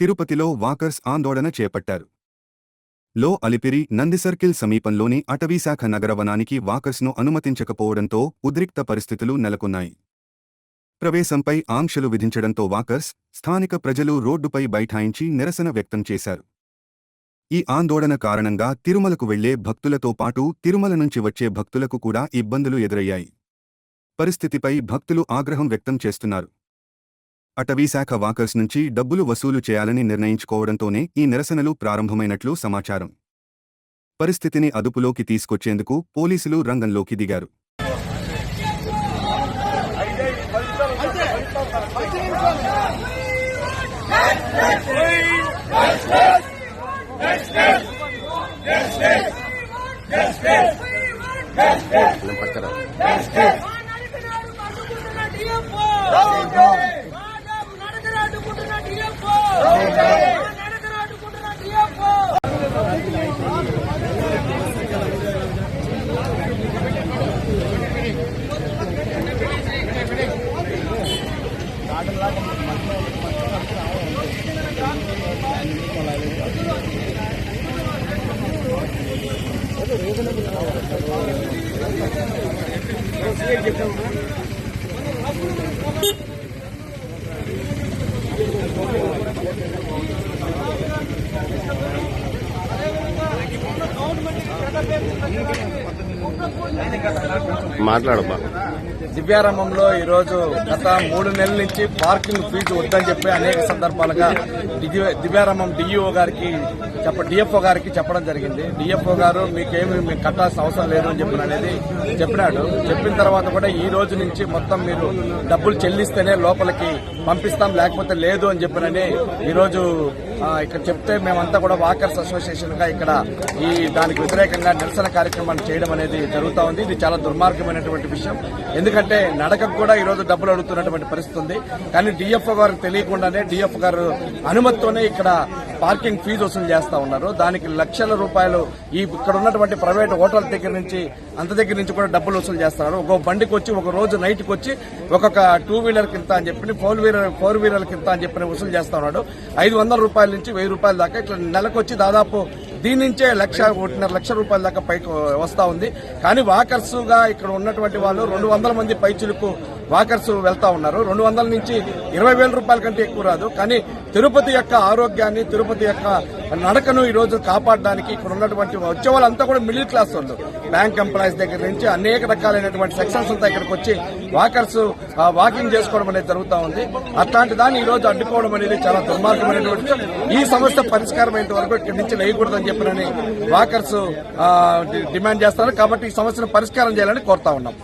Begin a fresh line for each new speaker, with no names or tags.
తిరుపతిలో వాకర్స్ ఆందోళన చేపట్టారు. లో అలిపిరి నందిసర్కిల్ సమీపంలోని అటవీశాఖ నగరవనానికి వాకర్స్ను అనుమతించకపోవడంతో ఉద్రిక్త పరిస్థితులు నెలకొన్నాయి. ప్రవేశంపై ఆంక్షలు విధించడంతో వాకర్స్, స్థానిక ప్రజలు రోడ్డుపై బైఠాయించి నిరసన వ్యక్తం చేశారు. ఈ ఆందోళన కారణంగా తిరుమలకు వెళ్లే భక్తులతో పాటు తిరుమల నుంచి వచ్చే భక్తులకు కూడా ఇబ్బందులు ఎదురయ్యాయి. పరిస్థితిపై భక్తులు ఆగ్రహం వ్యక్తం చేస్తున్నారు. అటవీశాఖ వాకర్స్ నుంచి డబ్బులు వసూలు చేయాలని నిర్ణయించుకోవడంతోనే ఈ నిరసనలు ప్రారంభమైనట్లు సమాచారం. పరిస్థితిని అదుపులోకి తీసుకొచ్చేందుకు పోలీసులు రంగంలోకి దిగారు.
మాట్లాడమ్మా. దివ్యారంభంలో ఈరోజు గత 3 నెలల నుంచి పార్కింగ్ ఫీజు వద్దని చెప్పి అనేక సందర్భాలుగా దివ్యారంభం డిఎఫ్ఓ గారికి చెప్పడం జరిగింది. డిఎఫ్ఓ గారు మీకు కట్టాల్సిన అవసరం లేదు అని చెప్పినాడు. చెప్పిన తర్వాత కూడా ఈ రోజు నుంచి మొత్తం మీరు డబ్బులు చెల్లిస్తేనే లోపలికి పంపిస్తాం, లేకపోతే లేదు అని చెప్పినని ఈరోజు ఇక్కడ చెప్తే మేమంతా కూడా వాకర్స్ అసోసియేషన్ గా ఇక్కడ దానికి వ్యతిరేకంగా నిరసన కార్యక్రమాన్ని చేయడం అనేది జరుగుతూ ఉంది. ఇది చాలా దుర్మార్గమైనటువంటి విషయం. ఎందుకంటే నడకకు కూడా ఈ రోజు డబ్బులు అడుగుతున్నటువంటి పరిస్థితి ఉంది. కానీ డిఎఫ్ఓ గారికి తెలియకుండానే డిఎఫ్ఓ గారు అనుమతితోనే ఇక్కడ పార్కింగ్ ఫీజు వసూలు చేస్తా ఉన్నారు. దానికి లక్షల రూపాయలు ఇక్కడ ఉన్నటువంటి ప్రైవేట్ హోటల్ దగ్గర నుంచి కూడా డబ్బులు వసూలు చేస్తున్నారు. ఒక బండికి వచ్చి ఒక రోజు నైట్కి వచ్చి ఒక్కొక్క 2 వీలర్ కింద అని చెప్పి 4 వీలర్ కింద అని చెప్పి వసూలు చేస్తా ఉన్నాడు. 500 రూపాయల నుంచి 1000 రూపాయల దాకా ఇట్లా నెలకు వచ్చి దాదాపు దీని నుంచే 1.5 లక్ష రూపాయల దాకా పైకి వస్తా ఉంది. కానీ వాకర్స్ గా ఇక్కడ ఉన్నటువంటి వాళ్ళు 200 మంది పైచులకు వాకర్స్ వెళ్తా ఉన్నారు. 200 నుంచి 20,000 రూపాయల కంటే ఎక్కువ రాదు. కానీ తిరుపతి యొక్క ఆరోగ్యాన్ని, తిరుపతి యొక్క నడకను ఈ రోజు కాపాడడానికి ఇక్కడ ఉన్నటువంటి వచ్చే వాళ్ళంతా కూడా మిడిల్ క్లాస్ వాళ్ళు, బ్యాంక్ ఎంప్లాయీస్ దగ్గర నుంచి అనేక రకాలైనటువంటి సెక్షన్స్ అంతా ఇక్కడికి వచ్చి వాకర్స్ వాకింగ్ చేసుకోవడం అనేది జరుగుతూ ఉంది. అట్లాంటి దాన్ని ఈ రోజు అడ్డుకోవడం అనేది చాలా దుర్మార్గమైనటువంటి. ఈ సమస్య పరిష్కారం అయ్యేంత వరకు ఇక్కడి నుంచి లేయకూడదని చెప్పినని వాకర్స్ డిమాండ్ చేస్తారు. కాబట్టి ఈ సమస్యను పరిష్కారం చేయాలని కోరుతా ఉన్నాం.